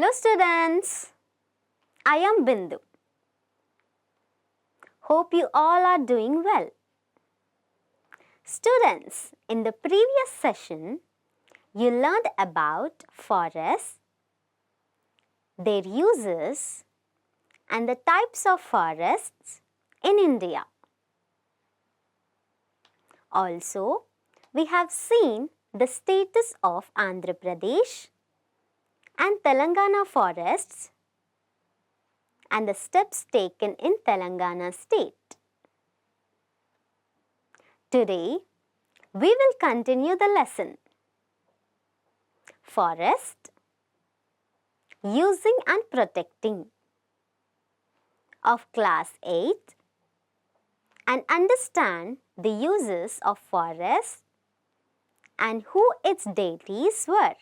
Hello students, I am Bindu. Hope you all are doing well. Students, in the previous session, you learned about forests, their uses and the types of forests in India. Also, we have seen the status of Andhra Pradesh and Telangana forests and the steps taken in Telangana state. Today, we will continue the lesson. Forest, using and protecting, of class 8, and understand the uses of forests and who its deities were.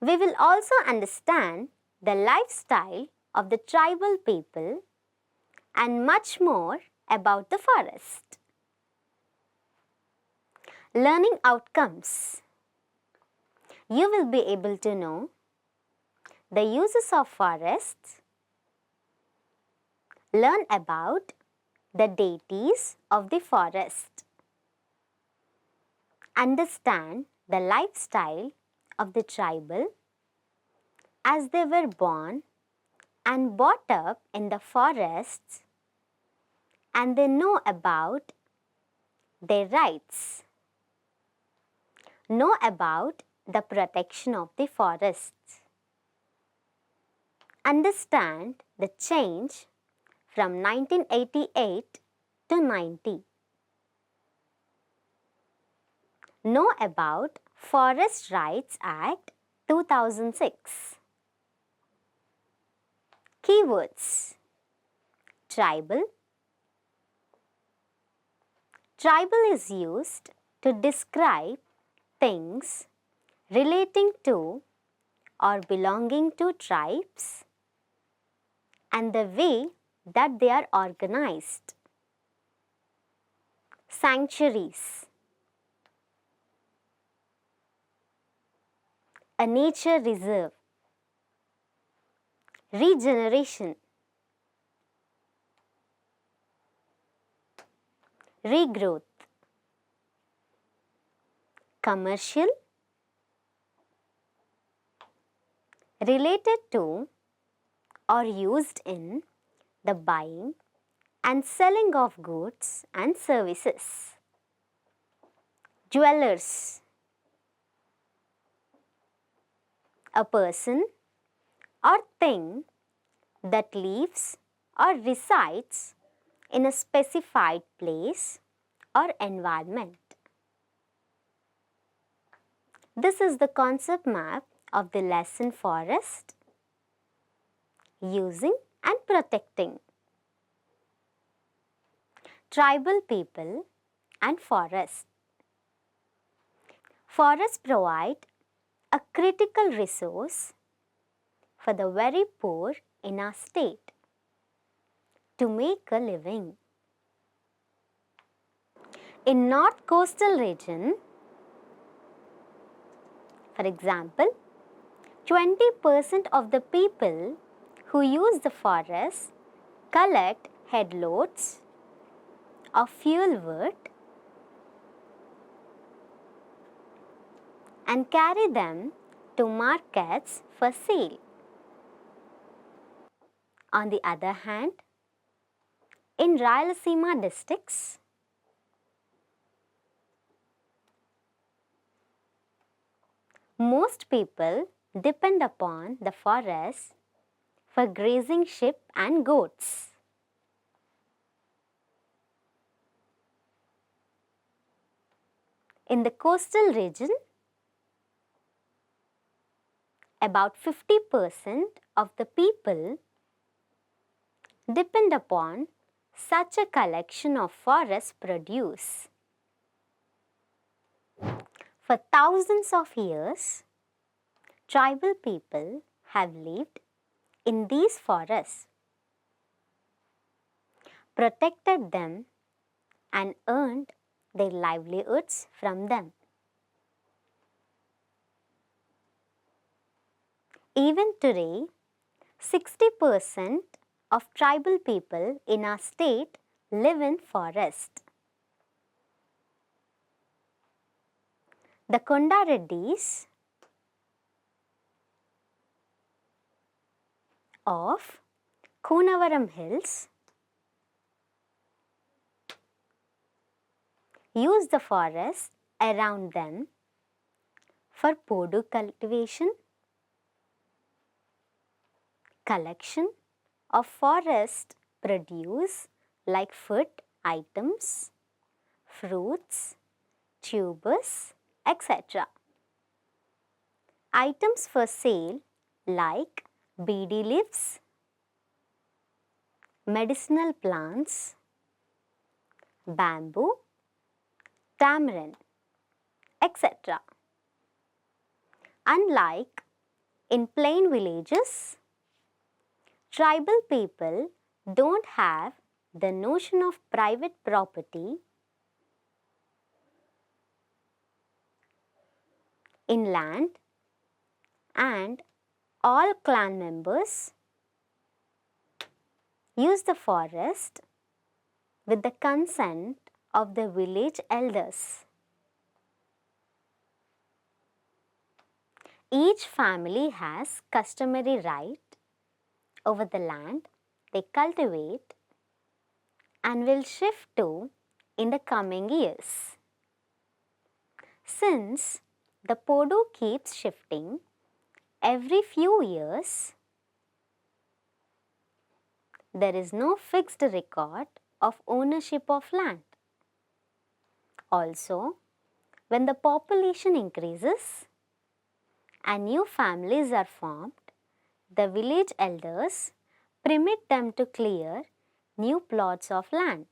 We will also understand the lifestyle of the tribal people and much more about the forest. Learning outcomes. You will be able to know the uses of forests, learn about the deities of the forest, understand the lifestyle of the tribal as they were born and brought up in the forests, and they know about their rights, know about the protection of the forests, understand the change from 1988 to 90. Know about Forest Rights Act 2006. Keywords. Tribal. Tribal is used to describe things relating to or belonging to tribes and the way that they are organized. Sanctuaries. A nature reserve. Regeneration. Regrowth. Commercial. Related to or used in the buying and selling of goods and services. Dwellers. A person or thing that lives or resides in a specified place or environment. This is the concept map of the lesson forest, using and protecting. Tribal people and forest. Forests provide a critical resource for the very poor in our state to make a living. In North Coastal region, for example, 20% of the people who use the forest collect headloads of fuel wood and carry them to markets for sale. On the other hand, in Rayalaseema districts, most people depend upon the forest for grazing sheep and goats. In the coastal region, about 50% of the people depend upon such a collection of forest produce. For thousands of years, tribal people have lived in these forests, protected them and earned their livelihoods from them. Even today, 60% of tribal people in our state live in forest. The Konda Reddys of Koonavaram Hills use the forest around them for podu cultivation, collection of forest produce like food items, fruits, tubers, etc. Items for sale like beedi leaves, medicinal plants, bamboo, tamarind, etc. Unlike in plain villages, tribal people don't have the notion of private property in land, and all clan members use the forest with the consent of the village elders. Each family has customary right over the land they cultivate and will shift to in the coming years. Since the podu keeps shifting every few years, there is no fixed record of ownership of land. Also, when the population increases and new families are formed, the village elders permit them to clear new plots of land.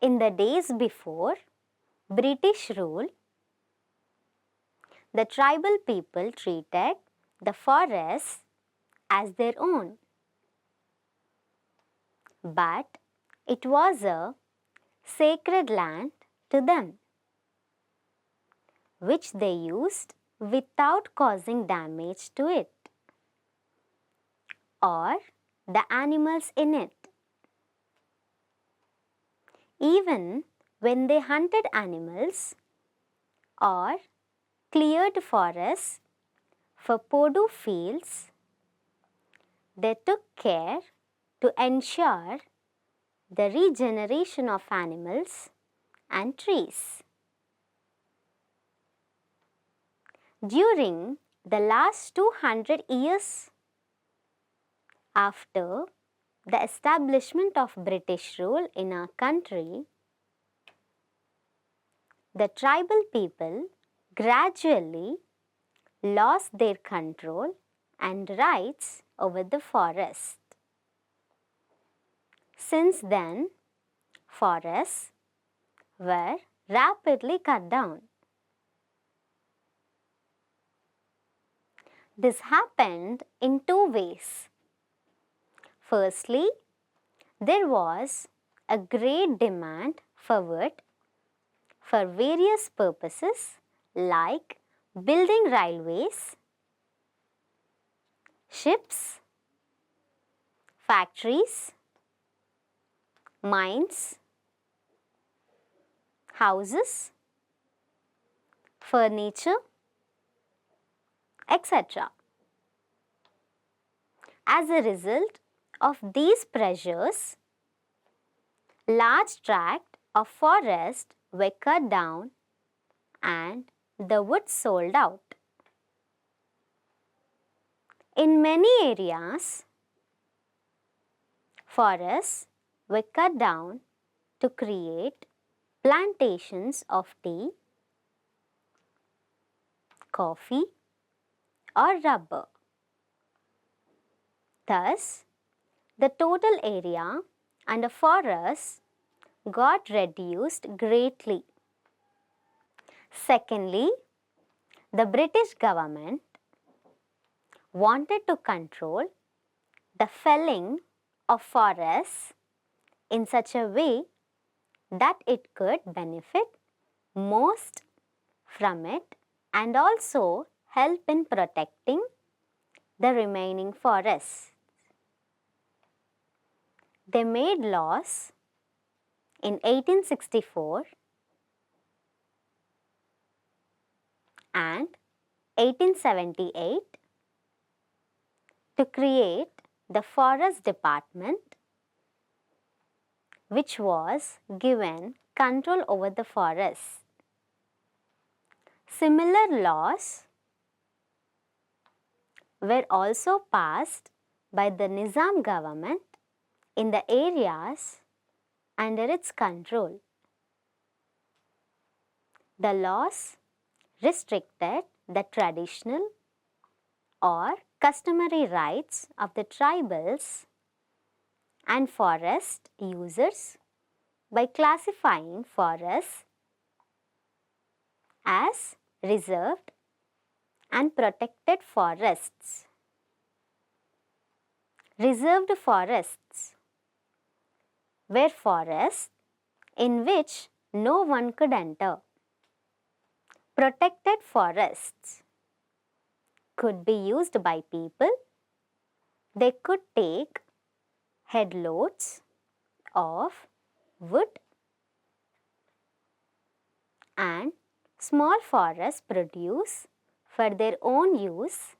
In the days before British rule, the tribal people treated the forests as their own. But it was a sacred land to them, which they used without causing damage to it or the animals in it. Even when they hunted animals or cleared forests for podu fields, they took care to ensure the regeneration of animals and trees. During the last 200 years after the establishment of British rule in our country, the tribal people gradually lost their control and rights over the forest. Since then, forests were rapidly cut down. This happened in two ways. Firstly, there was a great demand for wood for various purposes like building railways, ships, factories, mines, houses, furniture, etc. As a result of these pressures, large tracts of forest were cut down and the wood sold out. In many areas, forests were cut down to create plantations of tea, coffee, or rubber. Thus, the total area under forests got reduced greatly. Secondly, the British government wanted to control the felling of forests in such a way that it could benefit most from it and also help in protecting the remaining forests. They made laws in 1864 and 1878 to create the Forest Department, which was given control over the forests. Similar laws were also passed by the Nizam government in the areas under its control. The laws restricted the traditional or customary rights of the tribals and forest users by classifying forests as reserved and protected forests. Reserved forests were forests in which no one could enter. Protected forests could be used by people. They could take headloads of wood, and small forests produce for their own use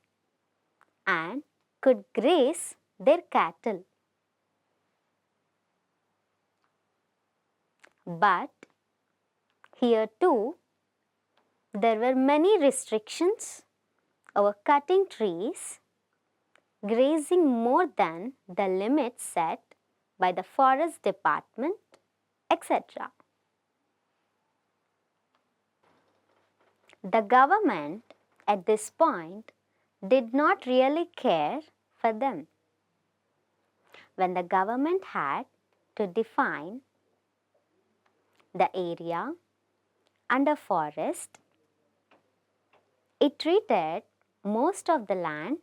and could graze their cattle. But here too, there were many restrictions over cutting trees, grazing more than the limits set by the Forest Department, etc. The government at this point did not really care for them. When the government had to define the area under forest, it treated most of the land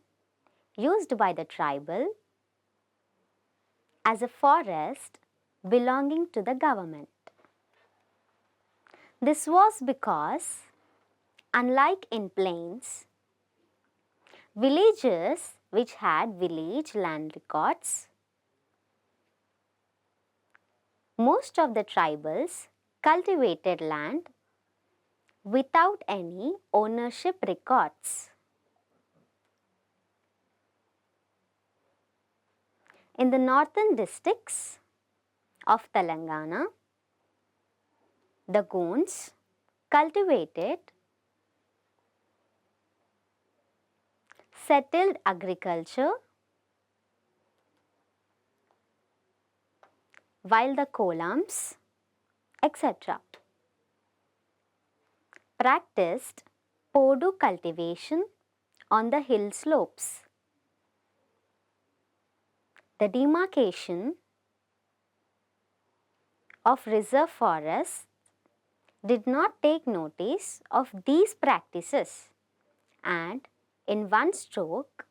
used by the tribal as a forest belonging to the government. This was because, unlike in plains, villages which had village land records, most of the tribals cultivated land without any ownership records. In the northern districts of Telangana, the Gonds cultivated settled agriculture, while the Kolams, etc., practiced Podu cultivation on the hill slopes. The demarcation of reserve forests did not take notice of these practices and in one stroke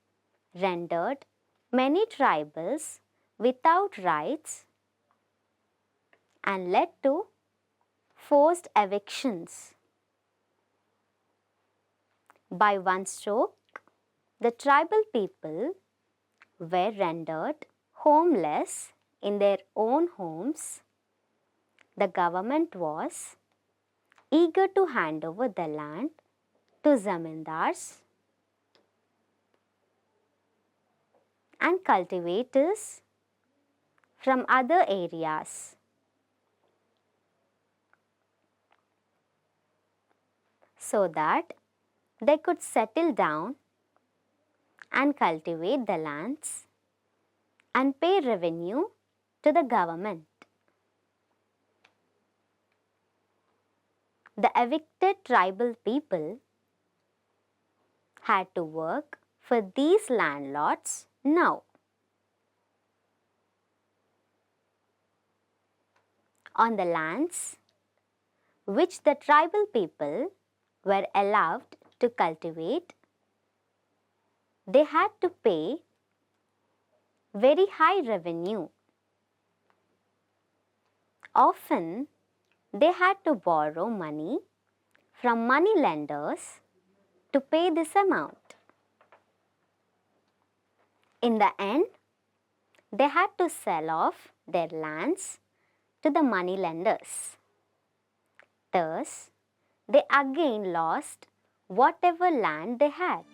rendered many tribals without rights and led to forced evictions. By one stroke, the tribal people were rendered homeless in their own homes. The government was eager to hand over the land to zamindars and cultivators from other areas. So that they could settle down and cultivate the lands and pay revenue to the government. The evicted tribal people had to work for these landlords now. On the lands which the tribal people were allowed to cultivate, they had to pay very high revenue. Often, they had to borrow money from money lenders to pay this amount. In the end, they had to sell off their lands to the money lenders. Thus, they again lost whatever land they had.